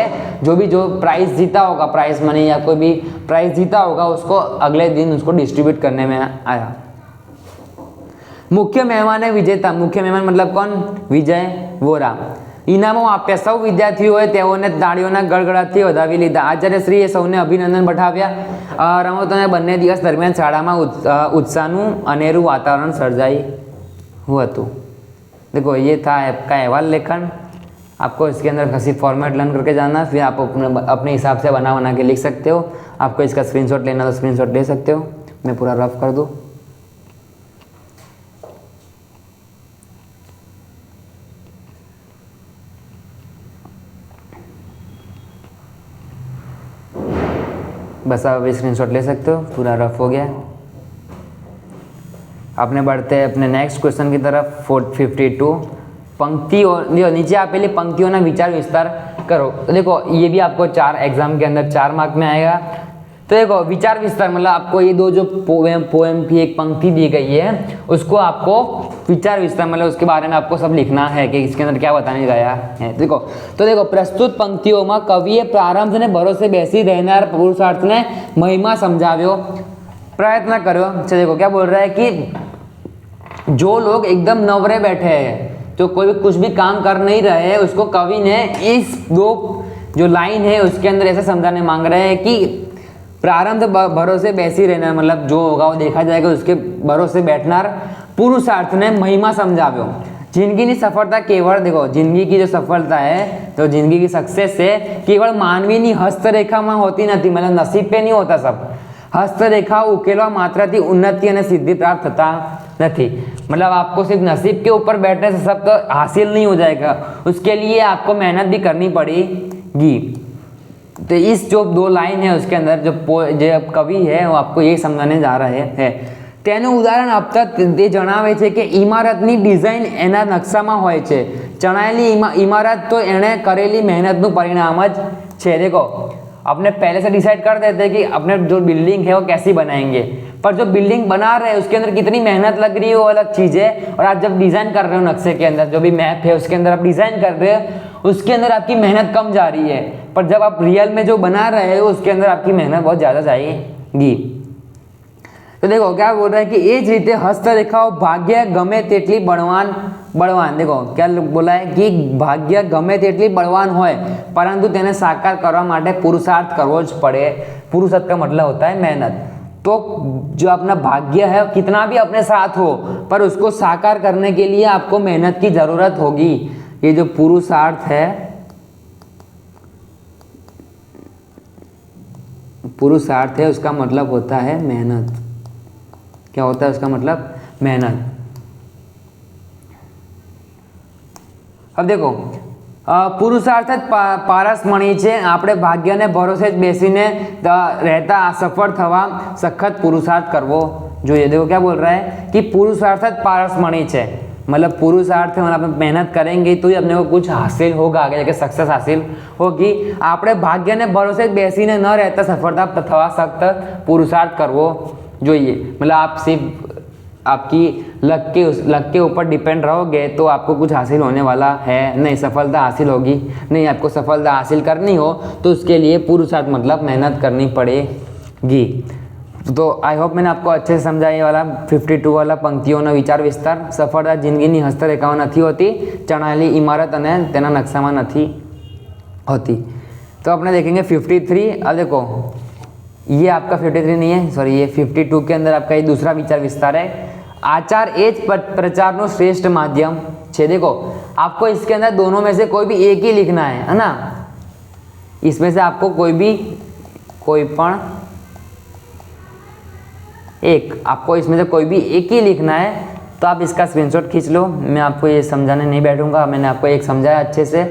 जो प्राइज़ जीता होगा, प्राइज़ मनी या कोई भी प्राइज़ जीता होगा उसको अगले दिन उसको डिस्ट्रीब्यूट करने में आया। मुख्य मेहमान मतलब कौन, विजय वोरा। इनामों आप्या। सौ विद्यार्थीओए तेओने ताळीओना गड़गड़ाटथी વધાવી લીધા। આચાર્યશ્રીએ સૌને અભિનંદન પાઠવ્યા। રમતોના બંને દિવસ દરમિયાન શાળામાં उत्साहનું અનેરું વાતાવરણ સર્જાયું હતું। देखो ये था आपका अहवाल लेखन। आपको इसके अंदर किसी फॉर्मेट लर्न करके जाना, फिर आप अपने हिसाब से बना के लिख सकते हो। आपको इसका स्क्रीनशॉट लेना तो स्क्रीनशॉट ले सकते हो। मैं पूरा रफ कर दूँ। बस आप अभी स्क्रीनशॉट ले सकते हो। पूरा रफ हो गया। आपने बढ़ते हैं अपने नेक्स्ट क्वेश्चन की तरफ। 452 पंक्तियों नीचे आपेली पंक्तियों विचार विस्तार करो। तो देखो ये भी आपको 4 एग्जाम के अंदर 4 मार्क में आएगा। तो देखो विचार विस्तार मतलब आपको ये दो जो पोएम की एक पंक्ति दी गई है उसको आपको विचार विस्तार मतलब उसके बारे में आपको सब लिखना है कि इसके अंदर क्या बताने गया है। तो देखो प्रस्तुत पंक्तियों में कविए प्रारंभ ने भरोसे बेसी रहनार पुरुषार्थ ने महिमा समझाव्यो, प्रयत्न करो। अच्छा देखो क्या बोल रहा है कि जो लोग एकदम नवरे बैठे हैं, तो कोई भी कुछ भी काम कर नहीं रहे हैं, उसको कवि ने इस 2 जो लाइन है उसके अंदर ऐसा समझाने मांग रहे हैं कि प्रारंभ भरोसे बेसी रहना मतलब जो होगा वो देखा जाएगा, उसके भरोसे बैठनार पुरुषार्थ ने महिमा समझाव्यो। जिंदगी की सफलता केवल देखो जिंदगी की जो सफलता है तो जिंदगी की सक्सेस है केवल मानवी की हस्तरेखा में होती नहीं, मतलब नसीब पे नहीं होता सब। हस्तरेखा उकेलवा मात्रથી उन्नति और सिद्धि प्राप्त થતા नहीं। मतलब आपको सिर्फ नसीब के ऊपर बैठने से सब तो हासिल नहीं हो जाएगा, उसके लिए आपको मेहनत भी करनी पड़ेगी। तो इस जो 2 लाइन है उसके अंदर जो कवि है वो आपको ये समझाने जा रहे हैं। તેનું ઉદાહરણ આપતા તે જણાવે છે કે ઇમારતની ડિઝાઇન એના નકશામાં હોય છે, ચણાયેલી ઇમારત તો એણે કરેલી મહેનતનું પરિણામ જ છે। देखो अपने पहले से डिसाइड कर देते हैं कि अपने जो बिल्डिंग है वो कैसी बनाएंगे, पर जो बिल्डिंग बना रहे हैं उसके अंदर कितनी मेहनत लग रही है वो अलग चीज़ है। और आप जब डिज़ाइन कर रहे हो नक्शे के अंदर जो भी मैप है उसके अंदर आप डिज़ाइन कर रहे हो उसके अंदर आपकी मेहनत कम जा रही है, पर जब आप रियल में जो बना रहे हो उसके अंदर आपकी मेहनत बहुत ज़्यादा जाएगी। तो देखो क्या बोल रहा है कि એ જ રીતે હસ્તરેખાઓ ભાગ્ય ગમે તેટલી બળવાન देखो क्या बोला है कि भाग्य गमे તેટલી બળવાન હોય परंतु તેને સાકાર કરવા માટે પુરુષાર્થ કરવો જ પડે। पुरुषार्थ का मतलब होता है मेहनत। तो जो अपना भाग्य है कितना भी अपने साथ हो पर उसको साकार करने के लिए आपको मेहनत की जरूरत होगी। ये जो पुरुषार्थ है, पुरुषार्थ है उसका मतलब होता है मेहनत। क्या होता है उसका मतलब? मेहनत। अब देखो પુરુષાર્થ જ પારસમણી છે। આપણે ભાગ્યને ભરોસે જ બેસીને રહેતા સફળ થવા સખત પુરુષાર્થ કરવો જોઈએ। देखो क्या बोल रहा है कि पुरुषार्थ જ पारसमणी છે, मतलब पुरुषार्थ मतलब આપણે મહેનત करेंगे तो ही अपने को कुछ हासिल होगा, आगे जाके सक्सेस हासिल होगी। આપણે ભાગ્યને ભરોસે જ બેસીને ન રહેતા સફળતા થવા સખત પુરુષાર્થ કરવો જોઈએ। मतलब आप सिर्फ आपकी लक के ऊपर डिपेंड रहोगे तो आपको कुछ हासिल होने वाला है नहीं, सफलता हासिल होगी नहीं। आपको सफलता हासिल करनी हो तो उसके लिए पुरुषार्थ मतलब मेहनत करनी पड़ेगी। तो आई होप मैंने आपको अच्छे से समझा ये वाला 52 वाला पंक्तिओનો વિચાર વિસ્તાર। સફળતા જિંદગીની હસ્તરેખામાં નથી હોતી, ચણાયેલી ઇમારત અને તેના નકશામાં નથી होती। तो अपने देखेंगे 53। अब देखो ये आपका 53 नहीं है, सॉरी ये 52 के अंदर आपका ये दूसरा विचार विस्तार है। आचार ए જ प्रचारનો श्रेष्ठ माध्यम છે। देखो आपको इसके अंदर दोनों में से कोई भी एक ही लिखना है ना। इसमें से आपको कोई पण एक, आपको इसमें से कोई भी एक ही लिखना है। तो आप इसका स्क्रीनशॉट खींच लो। मैं आपको ये समझाने नहीं बैठूंगा, मैंने आपको एक समझाया अच्छे से,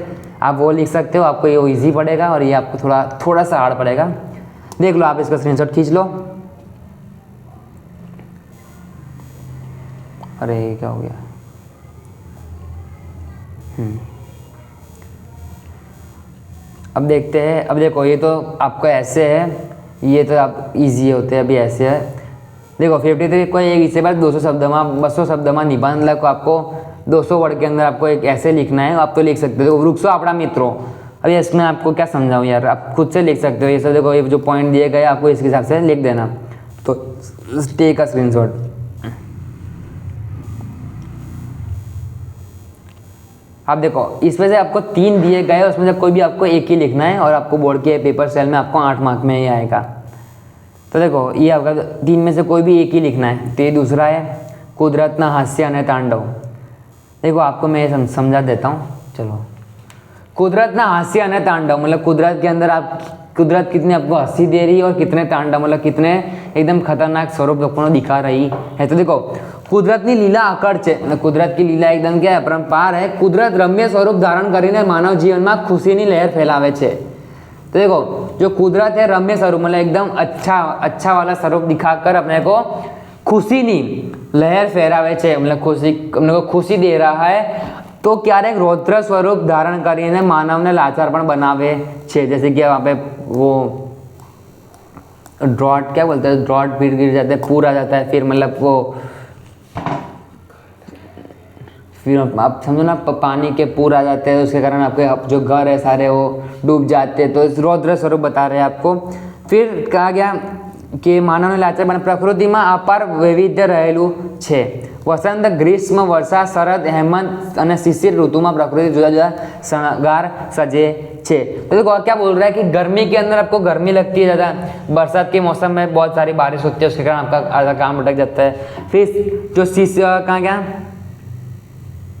आप वो लिख सकते हो। आपको ये ईजी पड़ेगा और ये आपको थोड़ा सा हार्ड पड़ेगा। देख लो, आप इसका स्क्रीनशॉट खींच लो। अरे क्या हो गया? अब देखते हैं। अब देखो ये तो आपका ऐसे है, ये तो आप इजी होते हैं, अभी ऐसे है। देखो 53 को एक इसके बाद 200 शब्द में 200 शब्द में निबंध लग आपको 200 वर्ड के अंदर आपको एक ऐसे लिखना है। आप तो लिख सकते हो वृक्षों अपना मित्रों। अभी इसमें आपको क्या समझाऊं यार, आप खुद से लिख सकते हो ये सब। देखो ये जो पॉइंट दिए गए आपको इसके हिसाब से लिख देना। तो टेक अ स्क्रीनशॉट। आप देखो इसमें से आपको 3 दिए गए, उसमें से कोई भी आपको एक ही लिखना है और आपको बोर्ड के पेपर सेल में आपको 8 मार्क में ही आएगा। तो देखो ये आपका 3 में से कोई भी एक ही लिखना है। तो ये दूसरा है कुदरतना हास्य अने तांडव। देखो आपको मैं ये समझा देता हूँ। चलो, कुदरतना हास्य अने तांडव मतलब कुदरत के अंदर आप कुदरत कितने आपको हंसी दे रही है और कितने तांडव मतलब कितने एकदम खतरनाक स्वरूप लोगों को दिखा रही है। तो देखो कुदरतनी लीला आकड़ છે, कुदरत की लीला एकदम क्या है, अपरंपार है। कुदरत रम्य स्वरूप धारण કરીને मानव जीवन में खुशी ની लहर फैलावे છે। तो देखो जो कुदरत है रम्य स्वरूप मतलब एकदम अच्छा वाला स्वरूप दिखाकर अपने को खुशी नी लहर फहरावे છે, मतलब खुशी अपने को खुशी दे रहा है। तो क्यारेक रौद्र स्वरूप धारण કરીને मानव ने लाचार पण बनावे છે। जैसे कि वहाँ पे वो ड्रॉट क्या बोलते हैं, ड्रॉट फिर गिर जाता है, पूर आ जाता है, फिर मतलब वो फिर आप समझो ना पानी के पूर आ जाते हैं, उसके कारण आपके जो घर है सारे वो डूब जाते हैं। तो इस रौद्र स्वरूप बता रहे हैं आपको। फिर कहा गया कि मानवने लाचार बने प्रकृतिમાં અપાર વૈવિધ્ય રહેલું છે। વસંત, ગ્રીષ્મ, વર્ષા, શરદ, હેમંત અને શિશિર ઋતુમાં प्रकृति जुदा जुदा शृंगार सजे छे। तो देखो क्या बोल रहा है कि गर्मी के अंदर आपको गर्मी लगती है ज़्यादा, बरसात के मौसम में बहुत सारी बारिश होती है, उसके कारण आपका आधा काम अटक जाता है। फिर जो कहाँ गया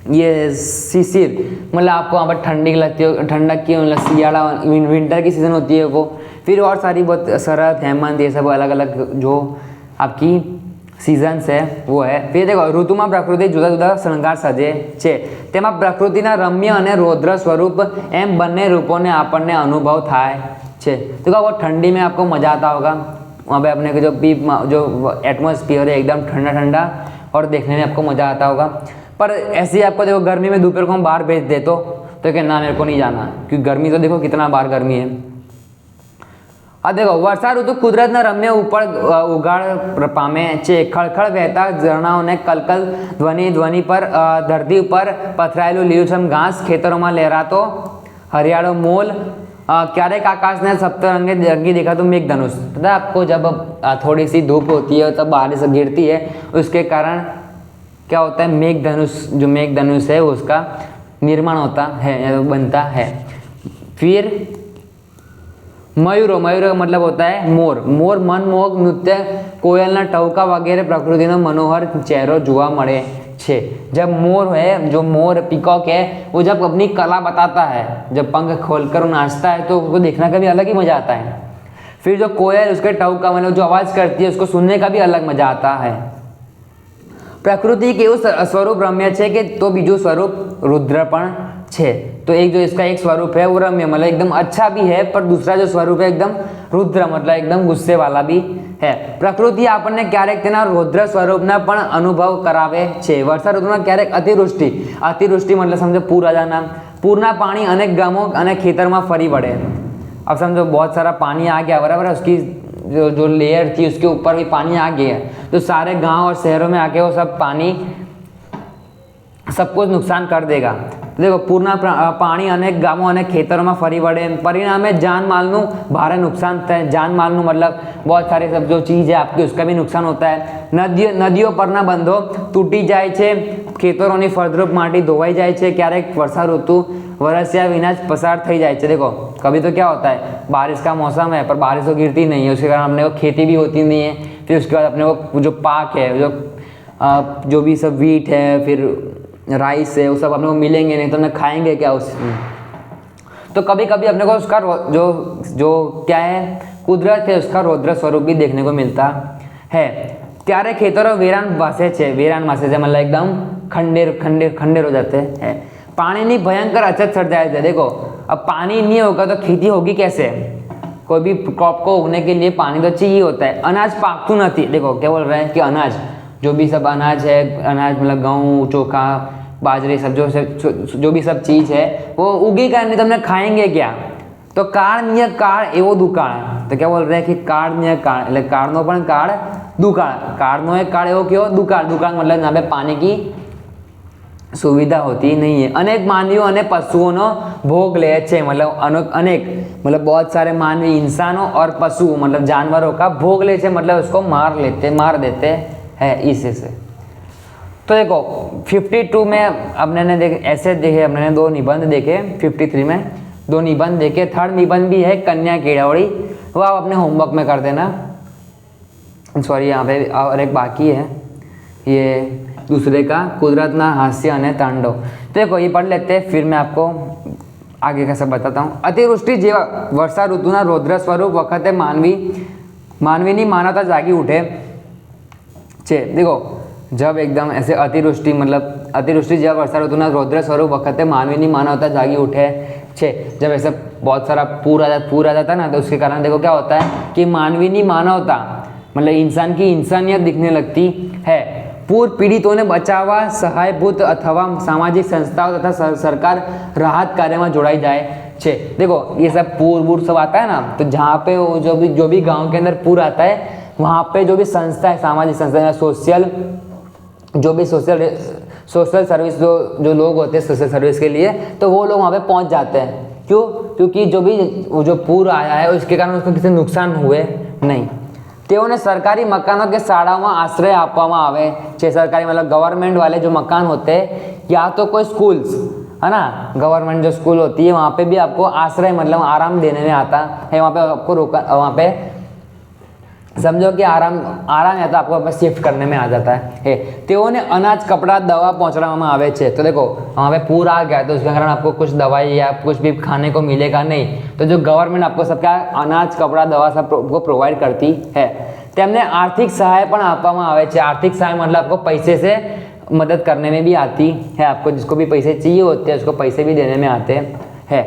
ये शिशिर मतलब आपको वहाँ पर ठंडी लगती है, ठंडक की मतलब सियाड़ा विंटर की सीज़न होती है वो। फिर और सारी बहुत शरद, हेमंत ये सब अलग अलग जो आपकी सीजन्स है वो है। फिर देखो ऋतुમાં प्रकृति जुदा जुदा श्रृंगार सजे છે। તેમાં પ્રકૃતિના રમ્ય અને રૌદ્ર स्वरूप एम બંને रूपों આપણને अनुभव थाय છે। देखो वो ठंडी में आपको मज़ा आता होगा, वहाँ पे अपने को जो एटमॉस्फेयर है एकदम ठंडा ठंडा और देखने में आपको मज़ा आता होगा। पर ऐसे ही आपको देखो गर्मी में दोपहर को हम बाहर भेज दे तो क्या ना मेरे को नहीं जाना, क्योंकि गर्मी तो देखो कितना बाहर गर्मी है। अब देखो वर्षा ऋतु कुदरतना रम्य ऊपर उगाड़ पामे છે। खड़खड़ वहता झरणाओं कलकल ध्वनि पर धरती पर पथराયેલું લીલુંછમ घास, खेतरों में लहरातो हरियाळो मोल क्यारे आकाश ने सप्तरंगी देखा तो मेघधनुष, पता है आपको, जब थोड़ी सी धूप होती है तब बारिश गिरती है, उसके कारण क्या होता है, मेघधनुष, जो मेघधनुष है उसका निर्माण होता है, बनता है। फिर મયુરો, મયુરો मतलब होता है मोर, मोर मनमोहक नृत्य, कोयलના ટહુકા વગેરે પ્રકૃતિનો મનોહર ચહેરો જોવા મળે છે। जब मोर है, जो मोर पीकॉक है, वो जब अपनी कला बताता है, जब पंख खोलकर नाचता है तो उसको देखने का भी अलग ही मजा आता है। फिर जो कोयल उसके टहुका मतलब जो आवाज़ करती है उसको सुनने का भी अलग मजा आता है। प्रकृति केवुं स्वरूप रम्य है कि तो बीजू स्वरूप रुद्रपण है। तो एक जो इसका एक स्वरूप है वो रम्य मतलब एकदम अच्छा भी है, पर दूसरा जो स्वरूप है एकदम रुद्र मतलब एकदम गुस्से वाला भी है। प्रकृति આપણને ક્યારેક તેના રૌદ્ર સ્વરૂપના પણ અનુભવ કરાવે છે। વર્ષા ઋતુમાં ક્યારેક અતિવૃષ્ટિ, અતિવૃષ્ટિ मतलब समझो पूर आ जाना, पूरना पानी अनेक गामों अनेक खेतરમાં ફરી વળે। अब समझो बहुत सारा पानी आ गया, बराबर है, उसकी जो लेयर थी उसके ऊपर भी पानी आ गया, तो सारे गांव और शहरों में आके वो सब पानी सब कुछ नुकसान कर देगा। देखो पूर्ण पानी अनेक गामों अनेक खेतरों में फरी वड़े, परिणामे जानमालનું भारे नुकसान થાય। जानमालનું मतलब बहुत सारी सब जो चीज़ है आपकी उसका भी नुकसान होता है। नदियों पરના બંધો તૂટી જાય છે, ખેતરોની ફળદ્રુપ માટી ધોવાઈ જાય છે, ક્યારેક વર્ષા ऋतु वरस्या विना पसार થઈ જાય છે। देखो कभी तो क्या होता है, बारिश का मौसम है पर बारिश तो गिरती नहीं है, उसके कारण अपने को खेती भी होती नहीं है। फिर उसके बाद अपने को जो पाक है, जो भी सब वीट है, फिर राइस है, वो सब अपने को मिलेंगे नहीं, तो अपने खाएंगे क्या उस। तो कभी कभी अपने को उसका जो क्या है कुदरत है उसका रौद्र स्वरूप भी देखने को मिलता है। त्यारे खेतरों वेरान बसे छे, वेरान बसे छे मतलब एकदम खंडेर हो जाते हैं। पानी की भयंकर अछत सर्जाए थे। देखो अब पानी नहीं होगा तो खेती होगी कैसे, कोई भी क्रॉप को उगने के लिए पानी तो चाहिए होता है। अनाज पाकतू नहीं, देखो क्या बोल रहे हैं कि अनाज जो भी सब अनाज है, अनाज मतलब गेहूँ चोखा बाजरी सब जो भी सब चीज़ है वो उगी का नहीं, तो हमने खाएंगे क्या। तो काળ काळ एवो दुकाळ, तो क्या बोल रहे हैं कि काળ काळ એટલે કાળનો પણ કાળ દુકાળ, કાળનો એક કાળ એવો કેવો दुकाळ, दुकाळ मतलब यहाँ पे पानी की सुविधा होती नहीं है। अनेक मानवीओं અને પશુઓનો ભોગ લે છે, मतलब अनेक मतलब बहुत सारे मानवी इंसानों और पशु मतलब जानवरों का भोग ले छे, मतलब उसको मार देते हैं इसी से। तो देखो 52 में अपने देखे ऐसे देखे, अपने दो निबंध देखे, 53 में दो निबंध देखे। थर्ड निबंध भी है कन्या केळवड़ी, वो आप अपने होमवर्क में कर देना। सॉरी यहाँ पे और एक बाकी है, ये दूसरे का कुदरतना हास्य अने तांडव। तो देखो ये पढ़ लेते हैं, फिर मैं आपको आगे का सब बताता हूँ। अतिवृष्टि जेवा वर्षा ऋतुना रौद्र स्वरूप वखते मानवीनी मानवता जागी उठे छे। देखो जब एकदम ऐसे अतिवृष्टि मतलब अतिवृष्टि जेवा वर्षा ऋतुना रौद्र स्वरूप वखते मानवीनी मानवता जागी उठे छे। जब ऐसे बहुत सारा पूर आ जाता है ना, तो उसके कारण देखो क्या होता है कि मानवीनी मानवता मतलब इंसान की इंसानियत दिखने लगती है। पूर पीड़ितों ने बचावा सहायभूत अथवा सामाजिक संस्थाओं तथा सरकार राहत कार्य में जोड़ाई जाए छे। देखो ये सब पूर सब आता है ना, तो जहाँ पे जो भी गांव के अंदर पूर आता है वहाँ पे जो भी संस्था है, सामाजिक संस्था, सोशल सर्विस जो लोग होते हैं सोशल सर्विस के लिए, तो वो लोग वहाँ पे पहुँच जाते हैं। क्यों? क्योंकि जो पूर आया है उसके कारण उसको किसी नुकसान हुए नहीं। तेओने सरकारी मकानों के शाळाओं आश्रय आपवामां आवे छे। सरकारी मतलब गवर्नमेंट वाले जो मकान होते हैं, या तो कोई स्कूल्स है ना, गवर्नमेंट जो स्कूल होती है वहाँ पे भी आपको आश्रय मतलब आराम देने में आता है। वहाँ पे आपको वहाँ पे समझो कि आराम है तो आपको वापस शिफ्ट करने में आ जाता है। तेओने अनाज कपड़ा दवा पहुँचाड़वामां आवे छे। तो देखो वहाँ पे पूरा आ गया तो उसके कारण आपको कुछ दवाई या कुछ भी खाने को मिलेगा नहीं, तो जो गवर्नमेंट आपको सबका अनाज कपड़ा दवा सब को प्रोवाइड करती है। तेमने आर्थिक सहाय पण आपवामां आवे छे। आर्थिक सहाय मतलब आपको पैसे से मदद करने में भी आती है। आपको जिसको भी पैसे चाहिए होते हैं उसको पैसे भी देने में आते हैं।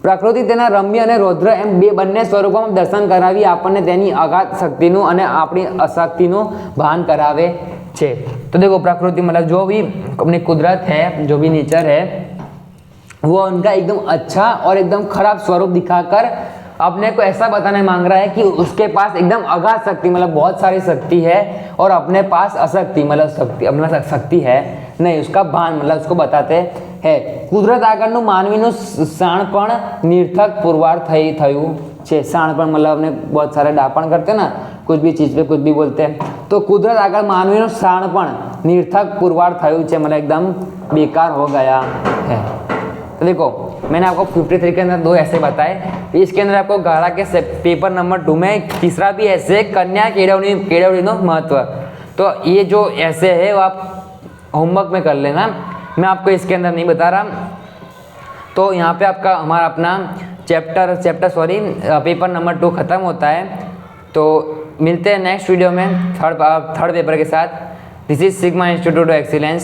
प्रकृति तेना रम्य અને રૌદ્ર એમ બંને સ્વરૂપોમાં દર્શન કરાવી આપણને તેની અગાધ શક્તિનું અને આપણી અશક્તિનું ભાન કરાવે છે। तो देखो प्रकृति मतलब जो भी अपनी कुदरत है, जो भी नेचर है, वो उनका एकदम अच्छा और एकदम खराब स्वरूप दिखाकर अपने को ऐसा बताने मांग रहा है कि उसके पास एकदम अगाध शक्ति मतलब बहुत सारी शक्ति है, और अपने पास अशक्ति मतलब शक्ति अपना शक्ति है नहीं, उसका भान मतलब उसको बताते है। કુદરત આગળનું માનવીનું શાણપણ નિર્થક પુરવાર થયું છે। શાણપણ मतलब अपने बहुत सारे डापण करते हैं ना, कुछ भी चीज़ पे कुछ भी बोलते हैं, तो कुदरत આગળ માનવીનું શાણપણ નિર્થક પુરવાર થયું છે, मतलब एकदम बेकार हो गया है। तो देखो मैंने आपको 53 के अंदर 2 ऐसे बताए, इसके अंदर आपको गाड़ा के पेपर नंबर 2 में तीसरा भी ऐसे कन्या केळवणीनो महत्व, तो ये जो ऐसे है वो आप होमवर्क में कर लेना, मैं आपको इसके अंदर नहीं बता रहा। तो यहाँ पे आपका हमारा अपना पेपर नंबर 2 ख़त्म होता है। तो मिलते हैं नेक्स्ट वीडियो में थर्ड पेपर के साथ। This is sigma institute of excellence.